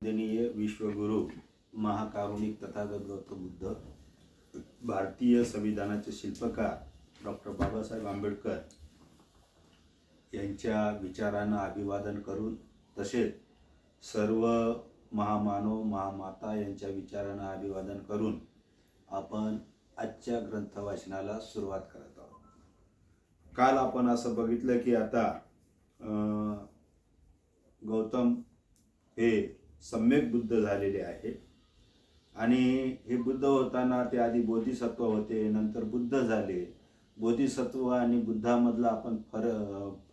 पूजनीय विश्वगुरु महाकारुणिक तथागत गौतम बुद्ध, भारतीय संविधानाचे शिल्पकार डॉक्टर बाबासाहेब आंबेडकर यांच्या विचारांना अभिवादन करून, तसेच सर्व महामानव महामाता यांच्या विचारांना अभिवादन करून आपण आजच्या ग्रंथ वाचनाला सुरुवात करत आहोत. काल आपण असं बघितलं की आता गौतम हे सम्यक बुद्ध झालेले आहे आणि हे बुद्ध होताना ते आधी बोधिसत्व होते, नंतर बुद्ध झाले. बोधिसत्व आणि बुद्धामधला आपण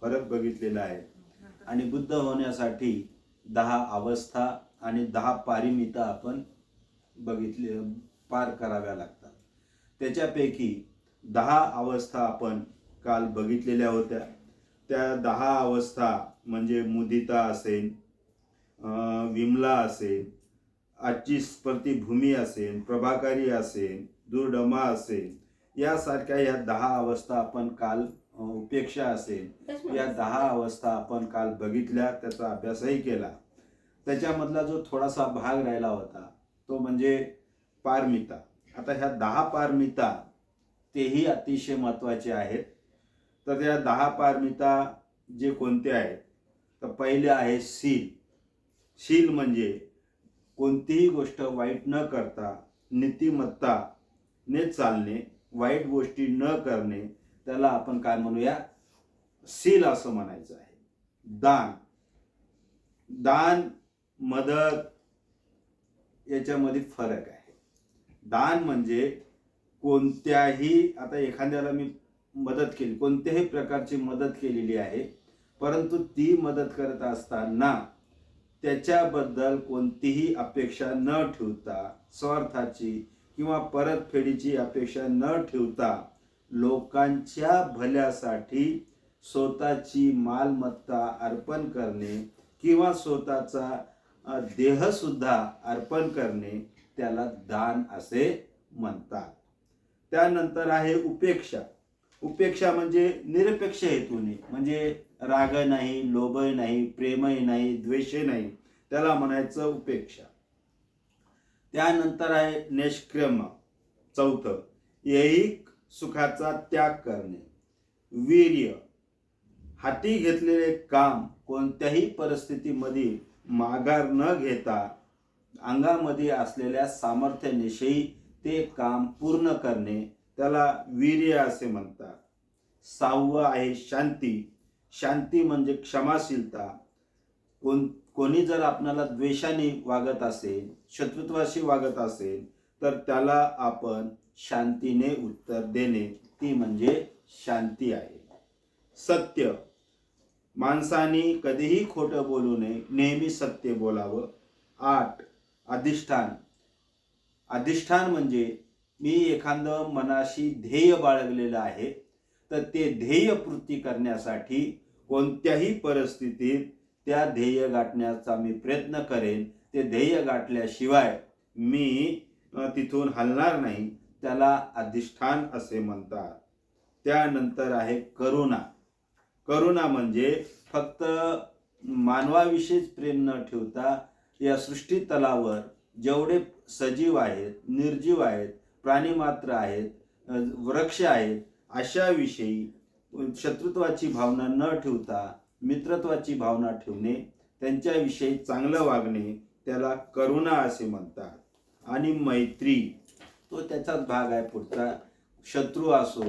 फरक बघितलेला आहे. आणि बुद्ध होण्यासाठी 10 अवस्था आणि 10 पारिमिता आपण बघितले पार कराव्या लागतात. त्याच्यापैकी 10 अवस्था आपण काल बघितलेल्या होत्या. त्या 10 अवस्था म्हणजे मुदिता असेल, विमला असेल, आजची स्पर्तिभूमी असेल, प्रभाकारी असेल, दुर्डमा असेल, यासारख्या या 10 अवस्था आपण काल, उपेक्षा असेल, या 10 अवस्था आपण काल बघितल्या, त्याचा अभ्यासही केला. त्याच्यामधला जो थोडासा भाग राहिला होता तो म्हणजे पारमिता. आता ह्या 10 पारमिता तेही अतिशय महत्त्वाचे आहेत. तर त्या 10 पारमिता जे कोणते आहेत, तर पहिले आहे शील. शील म्हणजे कोणतीही गोष्ट वाईट न करता नीतिमत्ताने चालणे, वाईट गोष्टी न करणे, त्याला आपण काय म्हणूया, शील असं म्हणायचं आहे. दान, दान मदत याच्यामध्ये फरक आहे. दान म्हणजे कोणत्याही, आता एखाद्याला मी मदत केली, कोणत्याही प्रकारची मदत केलेली आहे, परंतु ती मदत करत असताना त्याच्याबद्दल कोणतीही अपेक्षा न ठेवता, स्वार्थाची किंवा परतफेडीची अपेक्षा न ठेवता, लोकांच्या भल्यासाठी स्वतःची मालमत्ता अर्पण करणे किंवा स्वतःचा देहसुद्धा अर्पण करणे, त्याला दान असे म्हणतात. त्यानंतर आहे उपेक्षा. उपेक्षा म्हणजे निरपेक्ष हेतूने, म्हणजे राग नाही, लोभ नाही, प्रेमही नाही, द्वेष नाही, त्याला म्हणायचं उपेक्षा. त्यानंतर आहे निष्क्रम. चौथं, ऐहिक सुखाचा त्याग करणे. वीर्य, हाती घेतलेले काम कोणत्याही परिस्थितीमध्ये माघार न घेता अंगामध्ये असलेल्या सामर्थ्यानिशी ते काम पूर्ण करणे, त्याला वीर्य असे म्हणतात. 6वं आहे शांती. शांती म्हणजे क्षमाशीलता. कोणी जर आपल्याला द्वेषाने वागत असेल, शत्रुत्वाशी वागत असेल, तर त्याला आपण शांतीने उत्तर देणे, ती म्हणजे शांती आहे. सत्य, माणसाने कधीही खोटं बोलू नये, नेहमी सत्य बोलावं. 8 अधिष्ठान. अधिष्ठान म्हणजे मी एखादं मनाशी ध्येय बाळगलेलं आहे, तर ते ध्येय पूर्ती करण्यासाठी कोणत्याही परिस्थितीत त्या ध्येय गाठण्याचा मी प्रयत्न करेन. ते ध्येय गाठल्याशिवाय मी तिथून हलणार नाही, त्याला अधिष्ठान असे म्हणतात. त्यानंतर आहे करुणा. करुणा म्हणजे फक्त मानवाविषयीच प्रेम न ठेवता या सृष्टी तलावर जेवढे सजीव आहेत, निर्जीव आहेत, प्राणीमात्र आहेत, वृक्ष आहेत, अशाविषयी शत्रुत्वाची भावना न ठेवता मित्रत्वाची भावना ठेवणे, त्यांच्याविषयी चांगलं वागणे, त्याला करुणा असे म्हणतात. आणि मैत्री, तो त्याचाच भाग आहे पुढचा. शत्रू असो,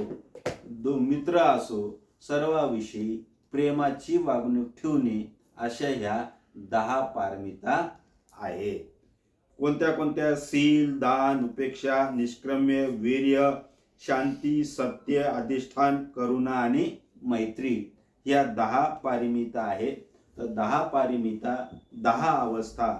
मित्र असो, सर्वाविषयी प्रेमाची वागणूक ठेवणे, अशा ह्या 10 पारमिता आहेत. कोणत्या कोणत्या? शील, दान, उपेक्षा, निष्क्रम्य, वीर्य, शांती, सत्य, अधिष्ठान, करुणा आणि मैत्री, या 10 पारिमिता आहेत. तर 10 पारिमिता, 10 अवस्था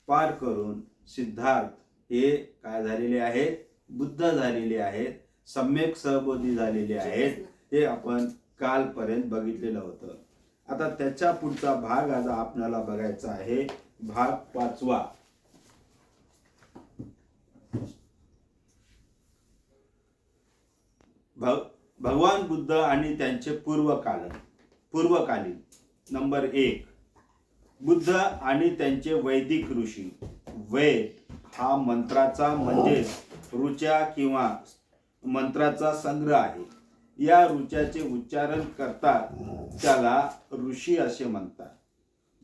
पार करून सिद्धार्थ हे काय झालेले आहेत? बुद्ध झालेले आहेत, सम्यक सहबोधी झालेले आहेत. हे आपण कालपर्यंत बघितलेलं होतं. आता त्याच्या पुढचा भाग आज आपल्याला बघायचा आहे, भाग 5वा. भगवान बुद्ध आणि त्यांचे पूर्वकालीन. नंबर 1, बुद्ध आणि त्यांचे वैदिक ऋषी. वेद हा मंत्राचा म्हणजे ऋचा किंवा मंत्राचा संग्रह आहे. या ऋचाचे उच्चारण करतात त्याला ऋषी असे म्हणतात.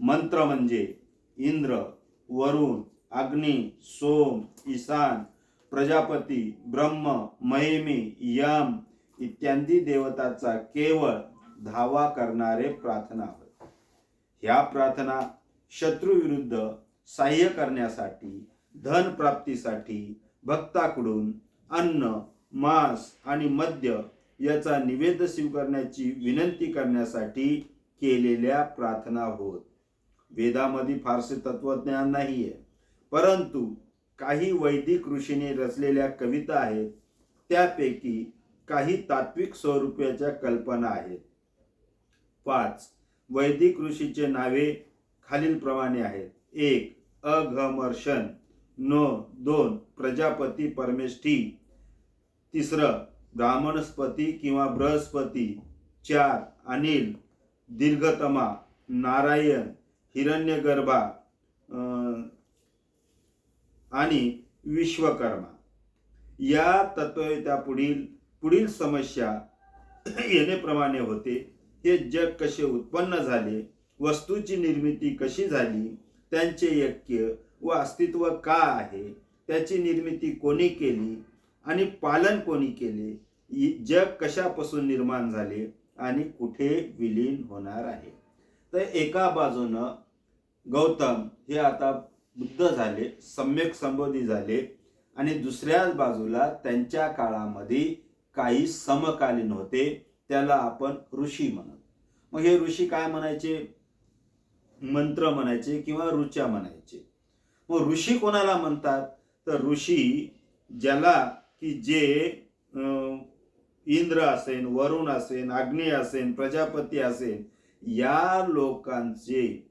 मंत्र म्हणजे इंद्र, वरुण, अग्नी, सोम, ईशान, प्रजापती, ब्रह्म, महिमी, यम इत्यादी देवताचा केवळ धावा करणारे प्रार्थना होय. ह्या प्रार्थना शत्रूविरुद्ध सहाय्य करण्यासाठी, धन प्राप्तीसाठी, भक्ताकडून अन्न, मांस आणि मद्य याचा निवेद स्वीकारण्याची विनंती करण्यासाठी केलेल्या प्रार्थना होत. वेदामध्ये फारसे तत्वज्ञान नाहीये, परंतु काही वैदिक ऋषींनी रचलेल्या कविता आहेत. त्यापैकी काही तात्विक स्वरूपाच्या कल्पना आहेत. 5 वैदिक ऋषीचे नावे खालीलप्रमाणे आहेत. 1 अघमर्षण, 2 प्रजापती परमेष्ठी, 3 ब्राह्मणस्पती किंवा बृहस्पती, 4 अनिल, दीर्घतमा, नारायण, हिरण्यगर्भा आणि विश्वकर्मा. या तत्ववेत्या पुढील समस्या येण्याप्रमाणे होते. हे जग कसे उत्पन्न झाले, वस्तूची निर्मिती कशी झाली, त्यांचे ऐक्य व अस्तित्व का आहे, त्याची निर्मिती कोणी केली आणि पालन कोणी केले, जग कशापासून निर्माण झाले आणि कुठे विलीन होणार आहे. तर एका बाजूनं गौतम हे आता बुद्ध झाले, सम्यक संबोधी झाले, आणि दुसऱ्याच बाजूला त्यांच्या काळामध्ये काही समकालीन होते, त्याला आपण ऋषी म्हणत. मग हे ऋषी काय म्हणायचे? मंत्र म्हणायचे किंवा ऋचा म्हणायचे. मग ऋषी कोणाला म्हणतात? तर ऋषी ज्याला की जे इंद्र असेल, वरुण असेल, अग्नी असेल, प्रजापती असेल, या लोकांची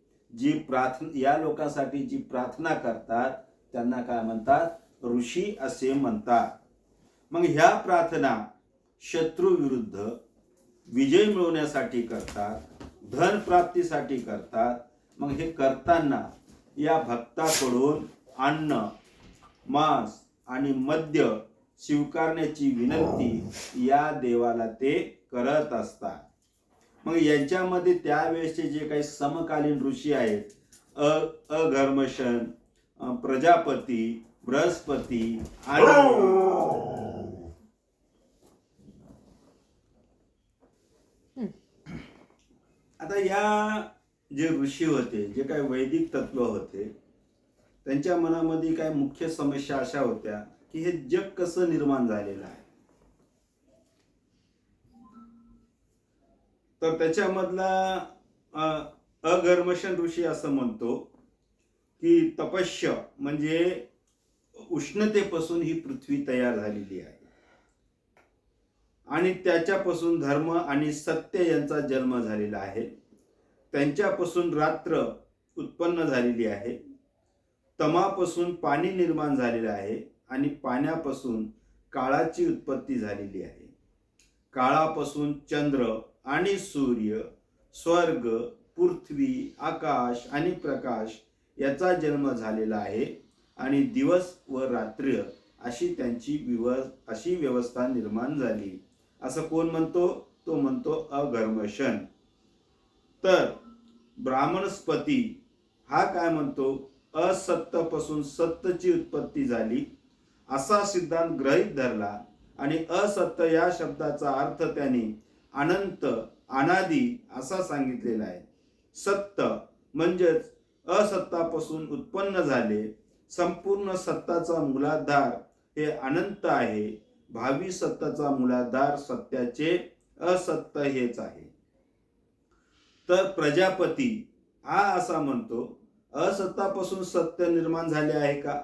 प्रार्थना करतात त्यांना काय म्हणतात? ऋषी असे म्हणतात. मग ह्या प्रार्थना शत्रू विरुद्ध विजय मिळवण्यासाठी करतात, धन प्राप्तीसाठी करतात. मग हे करताना या भक्ताकडून अन्न, मांस आणि मद्य स्वीकारण्याची विनंती या देवाला ते करत असतात. मग यांच्यामध्ये त्यावेळेसचे जे काही समकालीन ऋषी आहेत, अघर्मशन, प्रजापती, बृहस्पती आणि आता या जे ऋषी होते, जे काही वैदिक तत्व होते, त्यांच्या मनामध्ये काही मुख्य समस्या अशा होत्या की हे जग कसं निर्माण झालेलं आहे. तर त्याच्यामधला अघर्मशन ऋषी असं म्हणतो की तपश्य म्हणजे उष्णतेपासून ही पृथ्वी तयार झालेली आहे आणि त्याच्यापासून धर्म आणि सत्य यांचा जन्म झालेला आहे. त्यांच्यापासून रात्र उत्पन्न झालेली आहे. तमापासून पाणी निर्माण झालेलं आहे आणि पाण्यापासून काळाची उत्पत्ती झालेली आहे. काळापासून चंद्र आणि सूर्य, स्वर्ग, पृथ्वी, आकाश आणि प्रकाश याचा जन्म झालेला आहे आणि दिवस व रात्र अशी त्यांची व्यवस्था निर्माण झाली असं कोण म्हणतो? तो म्हणतो अघर्मशन. तर ब्राह्मणस्पती हा काय म्हणतो? असत्तापासून सत्ताची उत्पत्ती झाली असा सिद्धांत गृहीत धरला आणि असत्य या शब्दाचा अर्थ त्याने अनंत, अनादी असा सांगितलेला आहे. सत्य म्हणजेच असत्तापासून उत्पन्न झाले. संपूर्ण सत्ताचा मूलाधार हे अनंत आहे. भावी सत्ताचा मूलाधार सत्याचे असत्य हेच आहे. तर प्रजापती हा असा म्हणतो, असत्तापासून सत्य निर्माण झाले आहे का?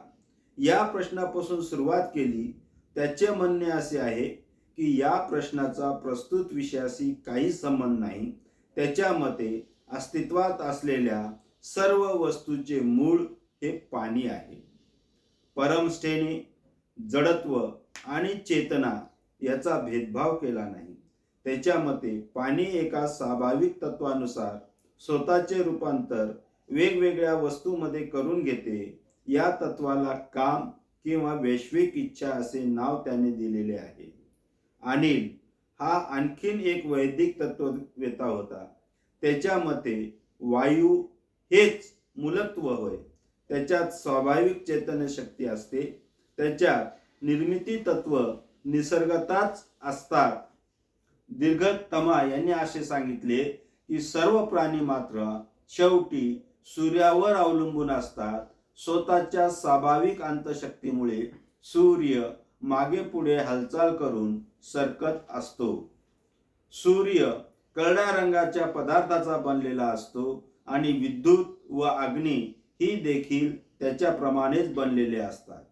या प्रश्नापासून सुरुवात केली. त्याचे म्हणणे असे आहे की या प्रश्नाचा प्रस्तुत विषयाशी काही संबंध नाही. त्याच्या मते अस्तित्वात असलेल्या सर्व वस्तूचे मूळ हे पाणी आहे. परमष्ठेने जडत्व आणि चेतना याचा भेदभाव केला नाही. त्याच्या मते पाणी एका स्वाभाविक तत्वानुसार स्वतःचे रूपांतर वेगवेगळ्या वस्तूमध्ये करून घेते. या तत्वाला काम किंवा वैश्विक इच्छा असे नाव त्याने दिलेले आहे. अनिल हा आणखीन एक वैदिक तत्ववेत्ता होता. त्याच्या मते वायू हेच मूलत्व होय. त्याच्यात स्वाभाविक चैतन्य शक्ती असते. त्याच्यात निर्मिती तत्व निसर्गताच असतात. दीर्घतमा यांनी असे सांगितले की सर्व प्राणी मात्र शेवटी सूर्यावर अवलंबून असतात. स्वतःच्या स्वाभाविक अंतशक्तीमुळे सूर्य मागे पुढे हालचाल करून सरकत असतो. सूर्य करड्या रंगाच्या पदार्थाचा बनलेला असतो आणि विद्युत व अग्नी ही देखील त्याच्याप्रमाणेच बनलेले असतात.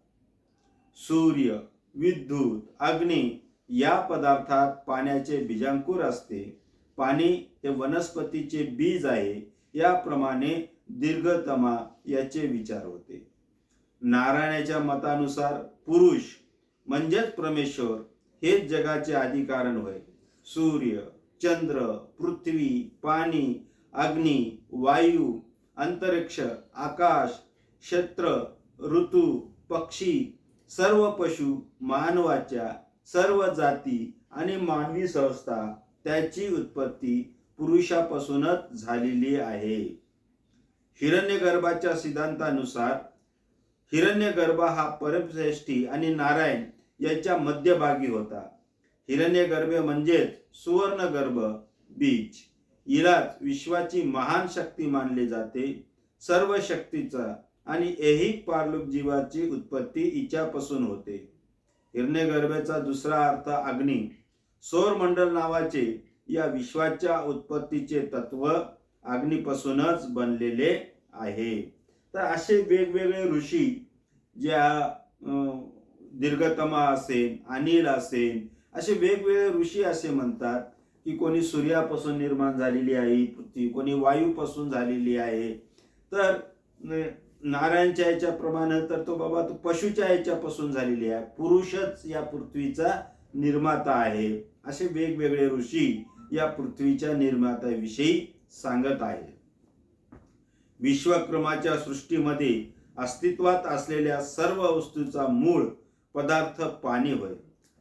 सूर्य, विद्युत, अग्नी या पदार्थात पाण्याचे बीजांकुर असते. पाणी हे वनस्पतीचे बीज आहे. याप्रमाणे दीर्घतमा याचे विचार होते. नारायणाच्या मतानुसार पुरुष म्हणजेच परमेश्वर हेच जगाचे आदिकारण होय. सूर्य, चंद्र, पृथ्वी, पाणी, अग्नी, वायू, अंतरिक्ष, आकाश, क्षेत्र, ऋतू, पक्षी, सर्व पशु, मानवाच्या सर्व जाती आणि मानवी संस्था त्याची उत्पत्ती पुरुषापासूनच झालेली आहे. हिरण्यगर्भाच्या सिद्धांतानुसार हिरण्यगर्भ हा परमश्रेष्ठी आणि नारायण याच्या मध्यभागी होता. हिरण्यगर्भ म्हणजेच सुवर्णगर्भ बीज. हिलाच विश्वाची महान शक्ती मानले जाते. सर्व शक्तीचा आणि ऐहिक पारलौकिक जीवाची उत्पत्ती हिच्यापासून होते. हिरण्यगर्भेचा दुसरा अर्थ अग्नी. सौरमंडल नावाचे या विश्वाच्या उत्पत्तीचे तत्व अग्नीपासूनच बनलेले आहे. तर असे वेगवेगळे ऋषी ज्या दीर्घतमा असेल, अनिल असेल, असे वेगवेगळे ऋषी असे म्हणतात की कोणी सूर्यापासून निर्माण झालेली आहे पृथ्वी, कोणी वायूपासून झालेली आहे. तर नारायणच्या याच्याप्रमाणे तर तो बाबा तो पशुच्या याच्यापासून झालेली आहे. पुरुषच या पृथ्वीचा निर्माता आहे. असे वेगवेगळे ऋषी या पृथ्वीच्या निर्मात्याविषयी सांगत आहेत. विश्वक्रमाच्या सृष्टीमध्ये अस्तित्वात असलेल्या सर्व वस्तूचा मूळ पदार्थ पाणी होय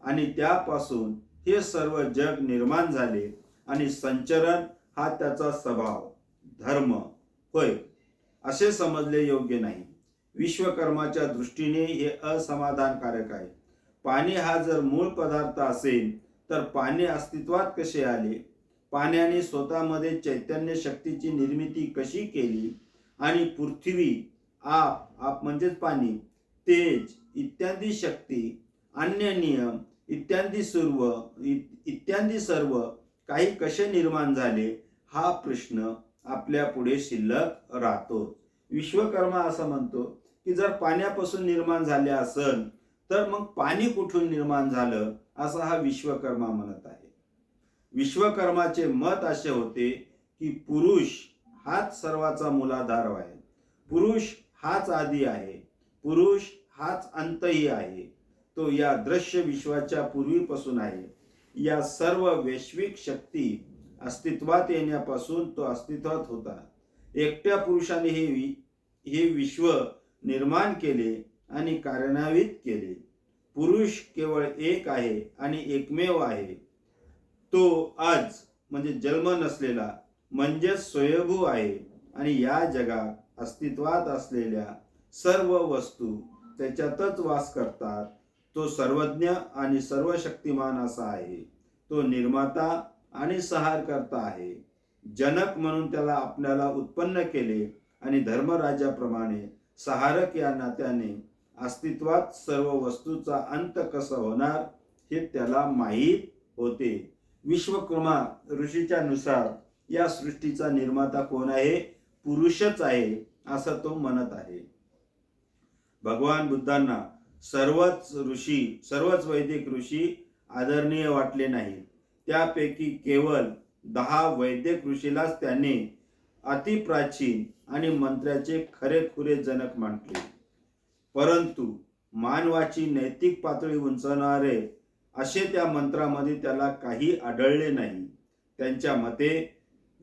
आणि त्यापासून हे सर्व जग निर्माण झाले आणि संचरण हा त्याचा स्वभाव धर्म होय असे समजले योग्य नाही. विश्वकर्माच्या दृष्टीने हे असमाधानकारक आहे. पाणी हा जर मूळ पदार्थ असेल तर पाणी अस्तित्वात कसे आले? पाण्याने स्वतःमध्ये चैतन्य शक्तीची निर्मिती कशी केली? आणि पृथ्वी, आप म्हणजेच पाणी, तेज इत्यादी शक्ती, अन्य नियम इत्यादी सर्व काही कसे निर्माण झाले? हा प्रश्न आपल्या पुढे शिल्लक राहतो. विश्वकर्मा असं म्हणतो की जर पाण्यापासून निर्माण झाले असेल तर मग पाणी कुठून निर्माण झालं, असा हा विश्वकर्मा म्हणत आहे. विश्वकर्माचे मत असे होते की पुरुष हाच सर्वाचा मूलाधार आहे. पुरुष हाच आदी आहे. पुरुष हाच अंतही आहे. तो या दृश्य विश्वाच्या पूर्वीपासून आहे. या सर्व वैश्विक शक्ती अस्तित्वात येण्यापासून तो अस्तित्वात होता. एकट्या पुरुषाने हे विश्व निर्माण केले आणि कार्यान्वित केले. पुरुष केवळ एक आहे आणि एकमेव आहे. तो आज म्हणजे जन्म नसलेला म्हणजेच स्वयंभू आहे आणि या जगात अस्तित्वात असलेल्या सर्व वस्तू त्याच्यातच वास करतात. तो सर्वज्ञ आणि सर्वशक्तिमान असा आहे. तो निर्माता आणि संहारकर्ता आहे. जनक म्हणून त्याला आपल्याला उत्पन्न केले आणि धर्मराजाप्रमाणे संहारक या नात्याने अस्तित्वात सर्व वस्तूचा अंत कसा होणार हे त्याला माहीत होते. विश्वकर्मा ऋषीच्या नुसार या सृष्टीचा निर्माता कोण आहे? पुरुषच आहे असं तो म्हणत आहे. भगवान बुद्धांना सर्वच वैदिक ऋषी आदरणीय वाटले नाहीत. त्यापैकी केवळ 10 वैदिक ऋषीलाच त्याने अतिप्राचीन आणि मंत्राचे खरेखुरे जनक म्हटले. परंतु मानवाची नैतिक पातळी उंचावणारे असे त्या मंत्रामध्ये त्याला काही आढळले नाही. त्यांच्या मते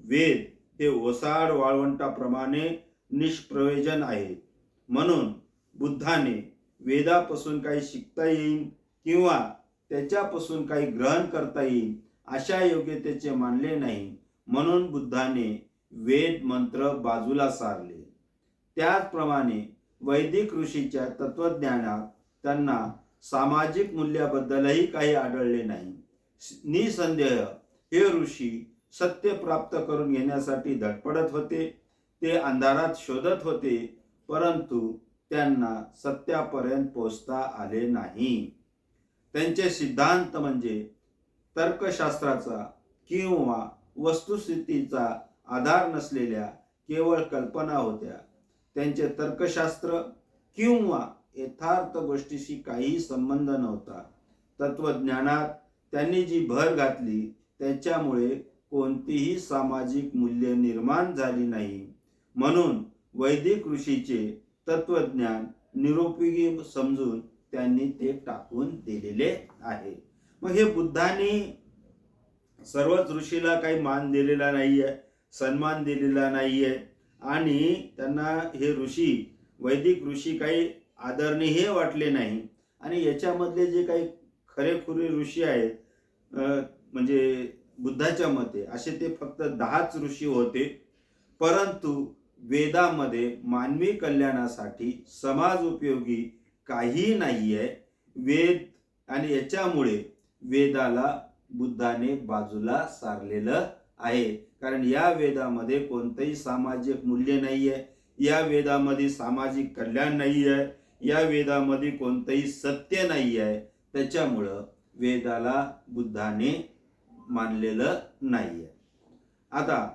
वेद हे ओसाड वाळवंटाप्रमाणे निष्प्रयोजन आहेत. म्हणून बुद्धाने वेदापासून काही शिकता येईल किंवा त्याच्यापासून काही ग्रहण करता येईल अशा योग्यतेचे मानले नाही. म्हणून बुद्धाने वेद मंत्र बाजूला सारले. त्याचप्रमाणे वैदिक ऋषीच्या तत्वज्ञानात त्यांना सामाजिक मूल्याबद्दलही काही आढळले नाही. निसंदेह हे ऋषी सत्य प्राप्त करून घेण्यासाठी धडपडत होते. ते अंधारात शोधत होते, परंतु त्यांना सत्यापर्यंत पोहोचता आले नाही. त्यांचे सिद्धांत म्हणजे तर्कशास्त्राचा किंवा वस्तुस्थितीचा आधार नसलेल्या केवळ कल्पना होत्या. त्यांचे तर्कशास्त्र किंवा यथार्थ गोष्टीशी काही संबंध नव्हता. तत्वज्ञानात त्यांनी जी भर घातली त्याच्यामुळे कोणतीही सामाजिक मूल्ये निर्माण झाली नाही. म्हणून वैदिक ऋषीचे तत्वज्ञान निरुपयोगी समजून त्यांनी ते टाकून दिलेले आहे. मग हे बुद्धांनी सर्वच ऋषीला काही मान दिलेला नाहीये, सन्मान दिलेला नाहीये आणि त्यांना हे ऋषी वैदिक ऋषी काही आदरणीय वाटले नाही. आणि याच्यामधले जे काही खरेखुरे ऋषी आहेत म्हणजे बुद्धाच्या मते असे ते फक्त 10च ऋषी होते. परंतु वेदामध्ये मानवी कल्याणासाठी समाज उपयोगी काही नाहीये. वेद आणि याच्यामुळे वेदाला बुद्धाने बाजूला सारलेलं आहे. कारण या वेदामध्ये कोणतेही सामाजिक मूल्य नाहीये, या वेदामध्ये सामाजिक कल्याण नाहीये, या वेदामध्ये कोणतेही सत्य नाही आहे. त्याच्यामुळं वेदाला बुद्धाने मानलेलं नाहीये. आता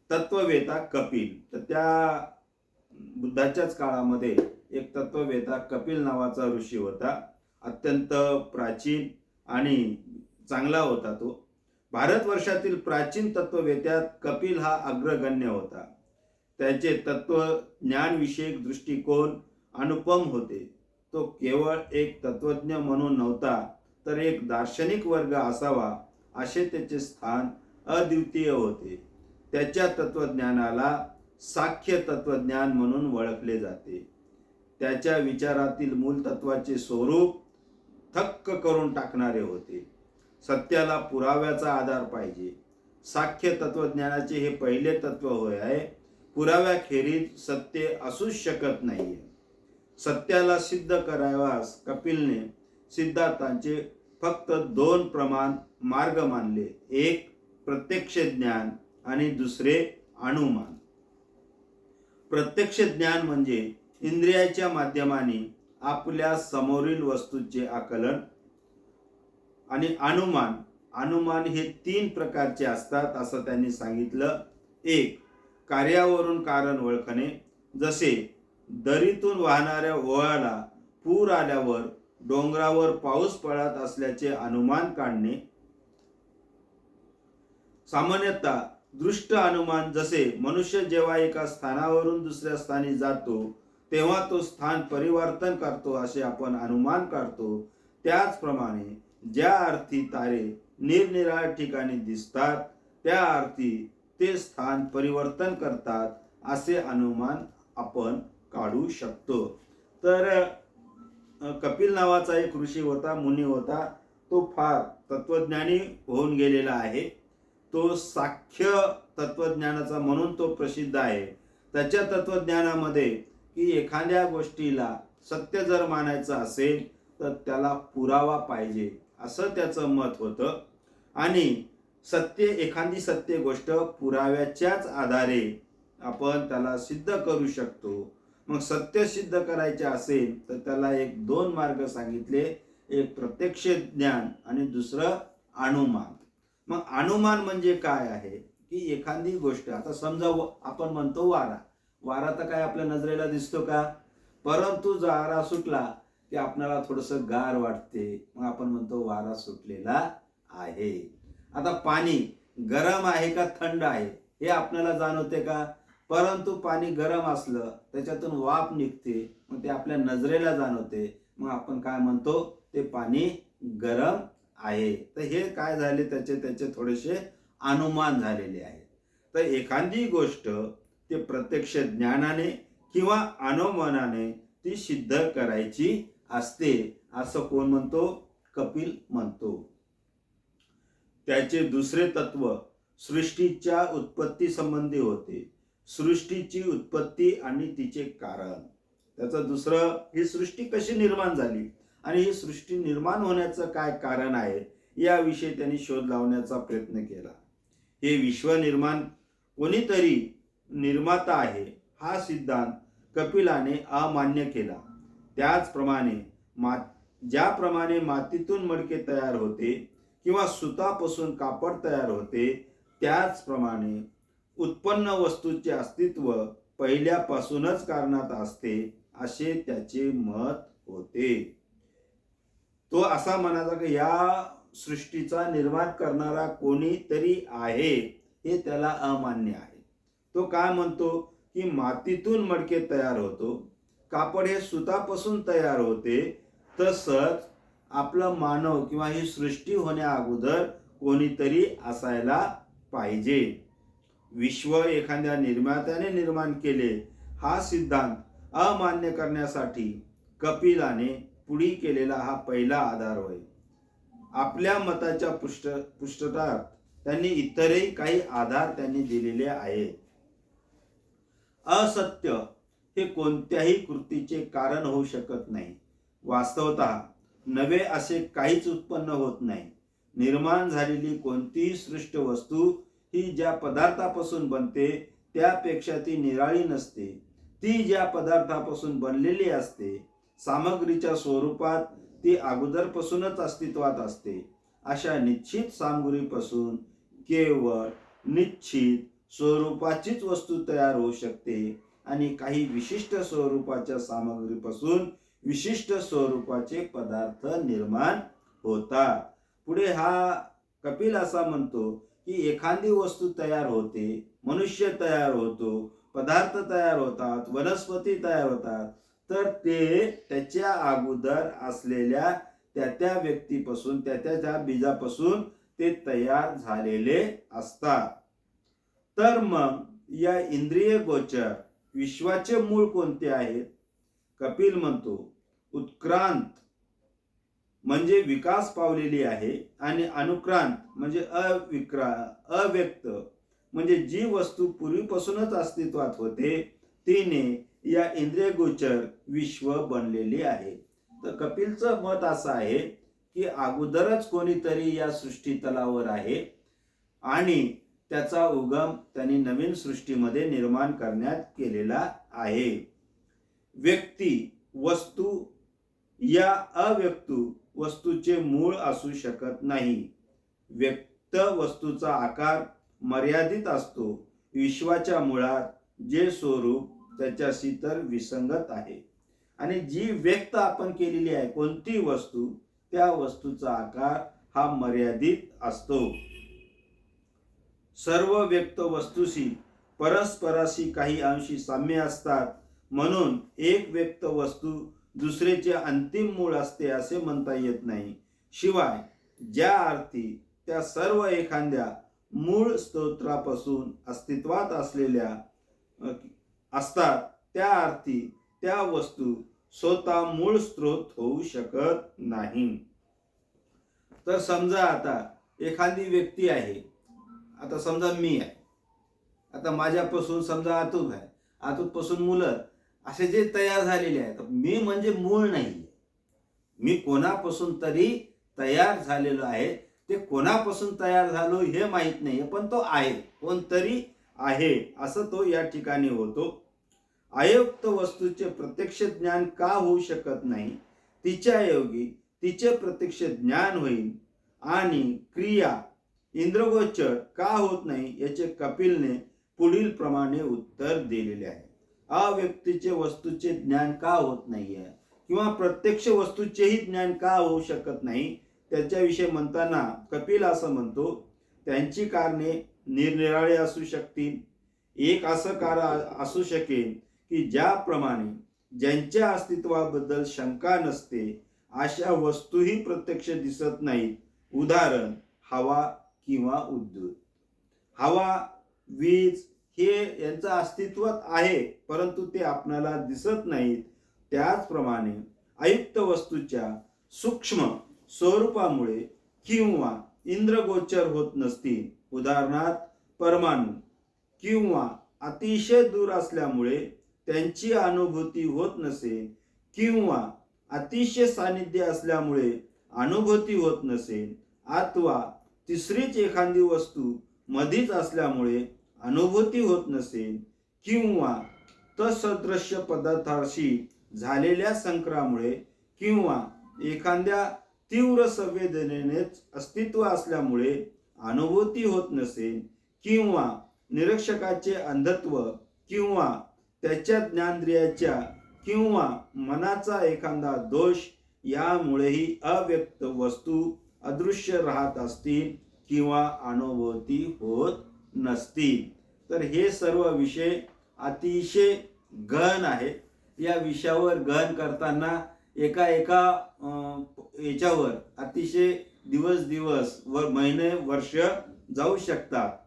तत्ववेता कपिल, तर त्या बुद्धाच्याच काळामध्ये एक तत्ववेता कपिल नावाचा ऋषी होता. अत्यंत प्राचीन आणि चांगला होता तो. भारतवर्षातील प्राचीन तत्ववेत्यात कपिल हा अग्रगण्य होता. त्याचे तत्वज्ञानविषयक दृष्टिकोन अनुपम होते. तो केवळ एक तत्वज्ञ म्हणून नव्हता, तर एक दार्शनिक वर्ग असावा असे त्याचे स्थान अद्वितीय होते. त्याच्या तत्वज्ञानाला साख्य तत्वज्ञान म्हणून ओळखले जाते. त्याच्या विचारातील मूलतत्वाचे स्वरूप थक्क करून टाकणारे होते. सत्याला पुराव्याचा आधार पाहिजे. साख्य तत्वज्ञानाचे हे पहिले तत्व होय आहे. पुराव्याखेरीज सत्य असूच शकत नाहीये. सत्याला सिद्ध करावयास कपिलने सिद्धांतांचे फक्त 2 प्रमाण मार्ग मानले. एक प्रत्यक्ष ज्ञान आणि दुसरे अनुमान. प्रत्यक्ष ज्ञान म्हणजे इंद्रियाच्या माध्यमाने आपल्या समोरील वस्तूचे आकलन. आणि अनुमान हे 3 प्रकारचे असतात असं त्यांनी सांगितलं. एक कार्यावरून कारण ओळखणे, जसे दरीतून वाहणाऱ्या ओळ्याला पूर आल्यावर डोंगरावर पाऊस पडत असल्याचे अनुमान काढणे. सामान्यतः दृष्ट अनुमान, जसे मनुष्य जेव्हा एका स्थानावरून दुसऱ्या स्थानी जातो तेव्हा तो स्थान परिवर्तन करतो असे आपण अनुमान काढतो. त्याचप्रमाणे ज्या अर्थी तारे निरनिराळ्या ठिकाणी दिसतात त्या अर्थी ते स्थान परिवर्तन करतात असे अनुमान आपण काढू शकतो. तर कपिल नावाचा एक ऋषी होता, मुनी होता. तो फार तत्वज्ञानी होऊन गेलेला आहे. तो साख्य तत्वज्ञानाचा म्हणून तो प्रसिद्ध आहे. त्याच्या तत्वज्ञानामध्ये की एखाद्या गोष्टीला सत्य जर मानायचं असेल तर त्याला पुरावा पाहिजे असं त्याचं मत होतं. आणि एखादी सत्य गोष्ट पुराव्याच्याच आधारे आपण त्याला सिद्ध करू शकतो. मग सत्य सिद्ध करायचे असेल तर त्याला 2 मार्ग सांगितले. एक प्रत्यक्ष ज्ञान आणि दुसरं अनुमान. मग अनुमान म्हणजे काय आहे की एखादी गोष्ट, आता समजा आपण म्हणतो वारा तर काय आपल्या नजरेला दिसतो का? परंतु वारा सुटला की आपल्याला थोडंसं गार वाटते, मग आपण म्हणतो वारा सुटलेला आहे. आता पाणी गरम आहे का थंड आहे हे आपल्याला जाणवते का? परंतु पाणी गरम असलं त्याच्यातून वाफ निघते, मग ते आपल्या नजरेला जाणवते, मग आपण काय म्हणतो? ते पाणी गरम आहे. तर हे काय झाले? त्याचे थोडेसे अनुमान झालेले आहेत. तर एखादी गोष्ट ते प्रत्यक्ष ज्ञानाने किंवा अनुभवाने ती सिद्ध करायची असते, असं कोण म्हणतो? कपिल म्हणतो. त्याचे दुसरे तत्व सृष्टीच्या उत्पत्ती संबंधी होते. सृष्टीची उत्पत्ती आणि तिचे कारण. त्याचं दुसरं, ही सृष्टी कशी निर्माण झाली आणि ही सृष्टी निर्माण होण्याचं काय कारण आहे, याविषयी त्यांनी शोध लावण्याचा प्रयत्न केला. हे विश्व निर्माण कोणीतरी निर्माता आहे हा सिद्धांत कपिलाने अमान्य केला. त्याचप्रमाणे ज्याप्रमाणे मातीतून मडके तयार होते किंवा सुतापासून कापड तयार होते, त्याचप्रमाणे उत्पन्न वस्तूचे अस्तित्व पहिल्यापासूनच कारणात असते, असे त्याचे मत होते. तो असा म्हणायचा की या सृष्टीचा निर्माण करणारा कोणीतरी आहे, हे त्याला अमान्य आहे. तो काय म्हणतो की मातीतून मडके तयार होतो, कापड हे सुतापासून तयार होते, तसंच आपलं मानव किंवा ही सृष्टी होण्या अगोदर कोणीतरी असायला पाहिजे. विश्व एखाद्या निर्मात्याने निर्माण केले हा सिद्धांत अमान्य करण्यासाठी कपिलाने पुढे केलेला हा पहिला आधार होय. आपल्या मताच्या पृष्ठभागात त्यांनी इतरही काही आधार त्यांनी दिलेले आहेत. असत्य हे कोणत्याही कृतीचे कारण होऊ शकत नाही. वास्तवतः नवे असे काहीच उत्पन्न होत नाही. निर्माण झालेली कोणतीही सृष्ट वस्तू ही ज्या पदार्थापासून बनते त्यापेक्षा ती निराळी नसते. ती ज्या पदार्थापासून बनलेली असते, सामग्रीच्या स्वरूपात ती अगोदरपासूनच अस्तित्वात असते. अशा निश्चित सामग्रीपासून केवळ निश्चित स्वरूपाचीच वस्तू तयार होऊ शकते आणि काही विशिष्ट स्वरूपाच्या सामग्रीपासून विशिष्ट स्वरूपाचे पदार्थ निर्माण होतात. पुढे हा कपिल असा म्हणतो की एखादी वस्तू तयार होते, मनुष्य तयार होतो, पदार्थ तयार होतात, वनस्पती तयार होतात, तर ते त्याच्या अगोदर असलेल्या त्या व्यक्तीपासून, त्या बीजापासून ते तयार झालेले असतात. तर मग या इंद्रिय गोचर विश्वाचे मूळ कोणते आहेत? कपिल म्हणतो उत्क्रांत म्हणजे विकास पावलेली आहे आणि अनुक्रांत म्हणजे अव्यक्त म्हणजे जी वस्तू पूर्वीपासूनच अस्तित्वात होते तिने या इंद्रियगोचर विश्व बनलेली आहे. तर कपिलचं मत असं आहे की अगोदरच कोणीतरी या सृष्टी तलावर आहे आणि त्याचा उगम त्यांनी नवीन सृष्टीमध्ये निर्माण करण्यात केलेला आहे. व्यक्ती वस्तू या अव्यक्त वस्तूचे मूळ असू शकत नाही. व्यक्त वस्तूचा आकार मर्यादित असतो. विश्वाच्या मुळात जे स्वरूप त्याच्याशी तर विसंगत आहे आणि जी व्यक्त आपण केलेली आहे कोणती वस्तू, त्या वस्तूचा आकार हा मर्यादित असतो. सर्व व्यक्त वस्तूशी परस्पराशी काही अंशी साम्य असतात, म्हणून एक व्यक्त वस्तू दुसरेचे अंतिम मूळ असते असे म्हणता येत नाही. शिवाय ज्या अर्थी त्या सर्व एखाद्या मूळ स्तोत्रापासून अस्तित्वात असलेल्या असतात, त्या अर्थी त्या वस्तू स्वतः मूळ स्रोत होऊ शकत नाही. तर समजा आता एखादी व्यक्ती आहे, आता समजा मी आहे, आता माझ्यापासून समजा आतूक आहे, आतूकपासून मुलं असे जे तयार झालेले आहेत, मी म्हणजे मूळ नाही. मी कोणापासून तरी तयार झालेलो आहे. ते कोणापासून तयार झालो हे माहीत नाही, पण तो आहे, कोणतरी आहे असं तो या ठिकाणी होतो. अयुक्त वस्तूचे प्रत्यक्ष ज्ञान का होऊ शकत नाही? तिच्या योगी तिचे प्रत्यक्ष ज्ञान होईल. आणि क्रिया इंद्रगोचर का होत नाही याचे कपिलने पुढील प्रमाणे उत्तर दिलेले आहे. अव्यक्तीचे वस्तूचे ज्ञान का होत नाहीये किंवा प्रत्यक्ष वस्तूचेही ज्ञान का होऊ शकत नाही, त्याच्याविषयी म्हणताना कपिल असं म्हणतो, त्यांची कारणे निरनिराळी असू शकतील. एक असं कारण असू शकेल की ज्याप्रमाणे ज्यांच्या अस्तित्वाबद्दल शंका नसते अशा वस्तूही प्रत्यक्ष दिसत नाहीत. उदाहरण हवा किंवा विद्युत. हवा, वीज हे यांचं अस्तित्व आहे, परंतु ते आपणाला दिसत नाहीत. त्याचप्रमाणे अयुक्त वस्तूच्या सूक्ष्म स्वरूपामुळे किंवा इंद्रगोचर होत नसतील, उदाहरणार्थ परमाणू, किंवा अतिशय दूर असल्यामुळे त्यांची अनुभूती होत नसेल, किंवा अतिशय सानिध्य असल्यामुळे अनुभूती होत नसेल, अथवा तिसरीच एखादी वस्तू मधीच असल्यामुळे अनुभूती होत नसेल, किंवा तत्सदृश्य पदार्थाशी झालेल्या संकरामुळे किंवा एखाद्या तीव्र संवेदनेनेच अस्तित्व असल्यामुळे अनुभूती होत नसेल, किंवा निरीक्षकाचे अंधत्व किंवा त्याच्या ज्ञानेंद्रियाच्या किंवा मनाचा एखादा दोष यामुळेही अव्यक्त वस्तू अदृश्य राहत असतील किंवा अनुभूती होत नसतील. तर हे सर्व विषय अतिशय गहन आहेत. या विषयावर गहन करताना एका याच्यावर अतिशय दिवस व महिने वर्ष जाऊ शकतात.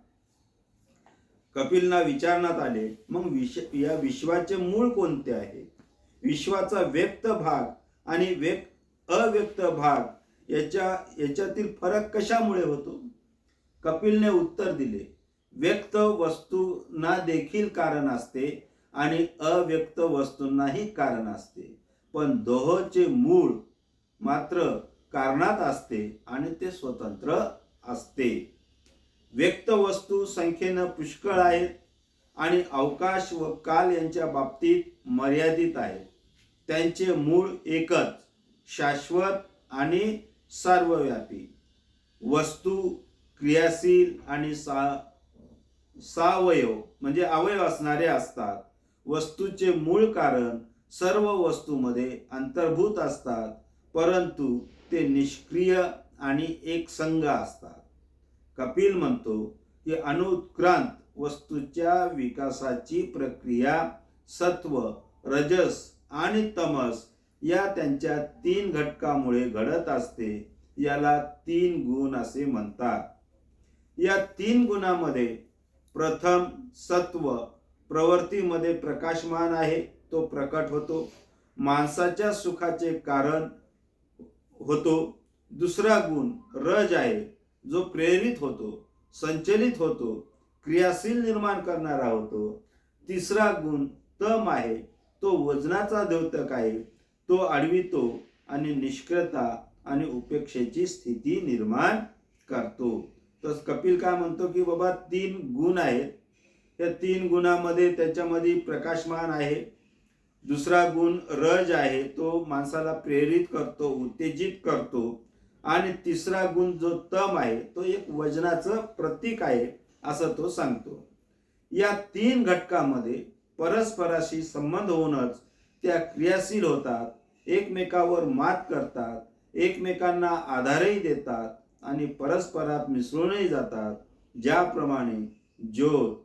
कपिलना विचारण्यात आले, मग या विश्वाचे मूळ कोणते आहे? विश्वाचा व्यक्त भाग आणि अव्यक्त भाग याच्यातील फरक कशामुळे होतो? कपिलने उत्तर दिले, व्यक्त वस्तूंना देखील कारण असते आणि अव्यक्त वस्तूंनाही कारण असते, पण दोहोंचे मूळ मात्र कारणात असते आणि ते स्वतंत्र असते. व्यक्त वस्तू संख्येनं पुष्कळ आहेत आणि अवकाश व काल यांच्या बाबतीत मर्यादित आहेत. त्यांचे मूळ एकच, शाश्वत आणि सर्वव्यापी. वस्तू क्रियाशील आणि सावयव म्हणजे अवयव असणारे असतात. वस्तूचे मूळ कारण सर्व वस्तूमध्ये अंतर्भूत असतात, परंतु ते निष्क्रिय आणि एकसंग असतात. कपिल म्हणतो की अनुत्क्रांत वस्तूच्या विकासाची प्रक्रिया सत्व, रजस आणि तमस या त्यांच्या 3 घटकामुळे घडत असते. याला 3 गुण असे म्हणतात. या 3 गुणांमध्ये प्रथम सत्व प्रवृत्तीमध्ये प्रकाशमान आहे, तो प्रकट होतो, माणसाच्या सुखाचे कारण होतो. दुसरा गुण रज आहे, जो प्रेरित होतो, संचलित होतो, क्रियाशील निर्माण करणारा होतो. तिसरा गुण तम आहे, तो वजनाचा द्योतक आहे, तो अडवितो आणि निष्क्रियता आणि उपेक्षेची स्थिती निर्माण करतो. तर कपिल काय म्हणतो की बाबा 3 गुण आहेत. त्या 3 गुणामध्ये त्याच्यामध्ये प्रकाशमान आहे, दुसरा गुण रज आहे, तो माणसाला प्रेरित करतो, उत्तेजित करतो, आणि तिसरा गुण जो तम आहे तो एक वजनाचं प्रतीक आहे असं तो सांगतो. या 3 घटकामध्ये परस्पराशी संबंध होऊनच त्या क्रियाशील होतात, एकमेकावर मात करतात, एकमेकांना आधारही देतात आणि परस्परात मिसळूनही जातात. ज्याप्रमाणे ज्योत,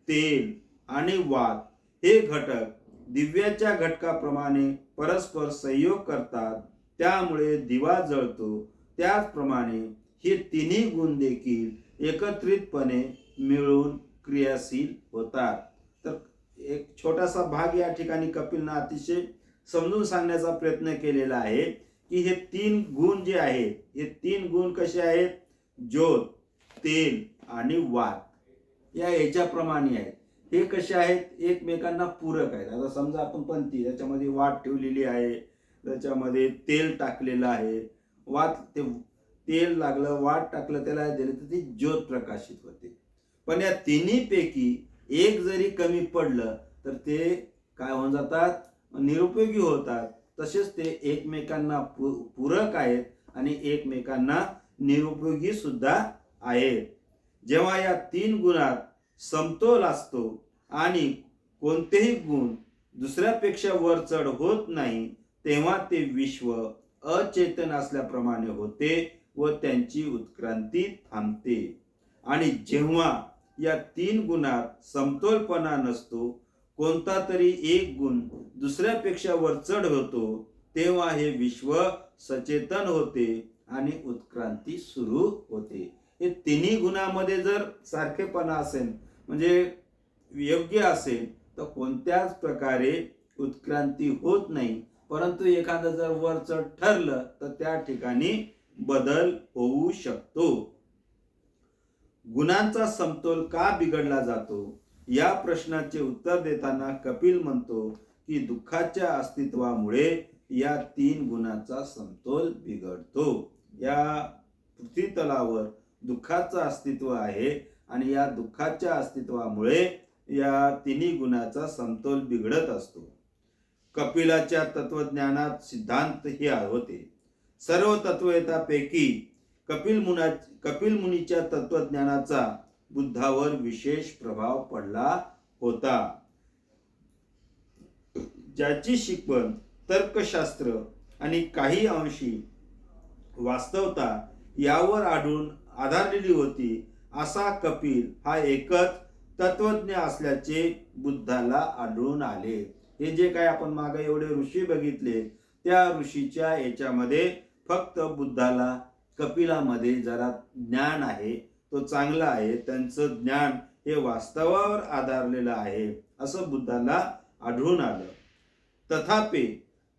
तेल आणि वात हे घटक दिव्याच्या घटकाप्रमाणे परस्पर संयोग करतात, त्यामुळे दिवा जळतो, त्याचप्रमाणे हे 3 गुण देखील एकत्रितपणे मिळून क्रियाशील होतात. तर एक छोटासा भाग या ठिकाणी कपिलने अतिशय समजून सांगण्याचा प्रयत्न केलेला आहे की हे 3 गुण जे आहेत, हे 3 गुण कसे आहेत? ज्योत, तेल आणि वात या याच्याप्रमाणे आहेत. हे कसे आहेत? एकमेकांना पूरक आहेत. आता समजा आपण पंथी, त्याच्यामध्ये वात ठेवलेली आहे, त्याच्यामध्ये तेल टाकलेलं आहे, वात तेल लागलं, वात टाकलं, त्याला दिलं तर ती ज्योत प्रकाशित होते. पण या 3 पैकी एक जरी कमी पडलं तर ते काय होऊन जातात? निरुपयोगी होतात. तसेच ते एकमेकांना पूरक आहेत आणि एकमेकांना निरुपयोगी सुद्धा आहेत. जेव्हा या 3 गुणात समतोल असतो आणि कोणतेही गुण दुसऱ्यापेक्षा वर चढ होत नाही, तेव्हा ते विश्व अचेतन असल्याप्रमाणे होते व त्यांची उत्क्रांती थांबते. आणि जेव्हा या 3 गुणात समतोलपणा नसतो, कोणता तरी एक गुण दुसऱ्यापेक्षा वर चढ होतो, तेव्हा हे विश्व सचेतन होते आणि उत्क्रांती सुरू होते. हे 3 गुणांमध्ये जर सारखेपणा असेल, म्हणजे योग्य असेल तर कोणत्याच प्रकारे उत्क्रांती होत नाही, परंतु एखादं जर वरचढ ठरलं तर त्या ठिकाणी बदल होऊ शकतो. गुणांचा समतोल का बिघडला जातो या प्रश्नाचे उत्तर देताना कपिल म्हणतो की दुःखाच्या अस्तित्वामुळे या 3 गुणांचा समतोल बिघडतो. या पृथ्वीतलावर दुःखाचं अस्तित्व आहे आणि या दुःखाच्या अस्तित्वामुळे या 3 गुणाचा समतोल बिघडत असतो. कपिलाच्या तत्वज्ञानात सिद्धांत हे होते. सर्व तत्ववेत्तांपैकी कपिल मुनीच्या तत्वज्ञानाचा बुद्धावर विशेष प्रभाव पडला होता. ज्याची शिकवण तर्कशास्त्र आणि काही अंशी वास्तवता यावर आधारलेली होती, असा कपिल हा एकच तत्वज्ञ असल्याचे बुद्धाला आढळून आले. हे जे काय आपण मागे एवढे ऋषी बघितले, त्या ऋषीच्या याच्यामध्ये फक्त बुद्धाला कपिलामध्ये जरा ज्ञान आहे, तो चांगला आहे, त्यांचं ज्ञान हे वास्तवावर आधारलेलं आहे असं बुद्धाला आढळून आलं. तथापि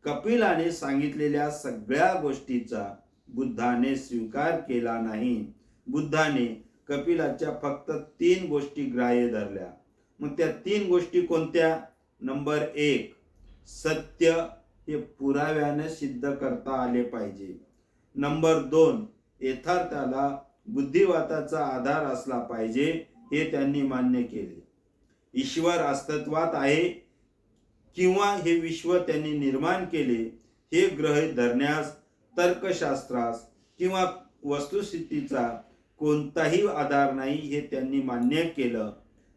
कपिलाने सांगितलेल्या सगळ्या गोष्टीचा बुद्धाने स्वीकार केला नाही. बुद्धाने कपिलाच्या फक्त 3 गोष्टी ग्राह्य धरल्या. मग त्या 3 गोष्टी कोणत्या? नंबर 1, सत्य हे पुराव्याने सिद्ध करता आले पाहिजे. नंबर 2, यथार्थाला बुद्धिवादाचा आधार असला पाहिजे, हे त्यांनी मान्य केले. ईश्वर अस्तित्वात आहे किंवा हे विश्व त्यांनी निर्माण केले हे गृहीत धरण्यास तर्कशास्त्रास किंवा वस्तुस्थितीचा कोणताही आधार नाही, हे त्यांनी मान्य केलं.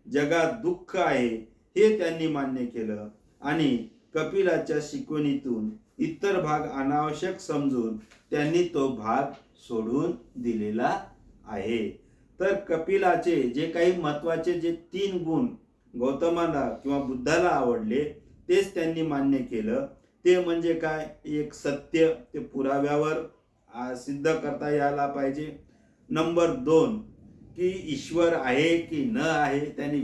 जगात दुःख आहे हे त्यांनी मान्य केलं आणि कपिलाच्या शिकवणीतून इतर भाग अनावश्यक समजून त्यांनी तो भाग सोडून दिलेला आहे. तर कपिलाचे जे काही महत्वाचे जे 3 गुण गौतमाला किंवा बुद्धाला आवडले तेच त्यांनी मान्य केलं. ते म्हणजे काय? एक सत्य, ते पुराव्यावर सिद्ध करता यायला पाहिजे. नंबर 2 की ईश्वर आहे की न आहे, त्यांनी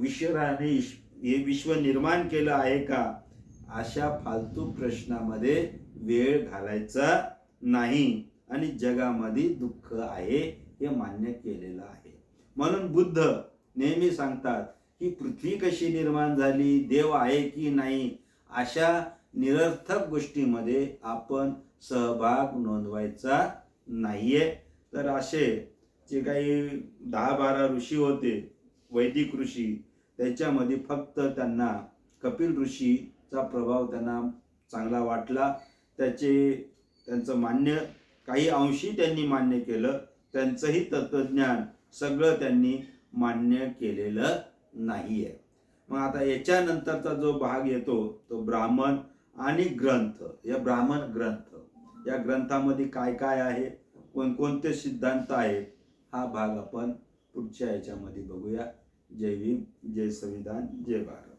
ईश्वराने हे विश्व निर्माण केलं आहे का, अशा फालतू प्रश्नामध्ये वेळ घालायचा नाही. आणि जगामध्ये दुःख आहे हे मान्य केलेलं आहे. म्हणून बुद्ध नेहमी सांगतात की पृथ्वी कशी निर्माण झाली, देव आहे की नाही, अशा निरर्थक गोष्टीमध्ये आपण सहभाग नोंदवायचा नाहीये. तर असे जे काही 10-12 ऋषी होते, वैदिक ऋषी, त्याच्यामध्ये फक्त त्यांना कपिल ऋषीचा प्रभाव त्यांना चांगला वाटला. त्यांचं मान्य काही अंशी त्यांनी मान्य केलं, त्यांचंही तत्वज्ञान सगळं त्यांनी मान्य केलेलं नाहीये. मग आता याच्यानंतरचा जो भाग येतो तो ब्राह्मण आणि ग्रंथ. या ब्राह्मण ग्रंथ या ग्रंथामध्ये काय काय आहे, कोणकोणते सिद्धांत आहेत, हा भाग आपण पुढच्या याच्यामध्ये बघूया. जय भीम, जय संविधान, जय भारत.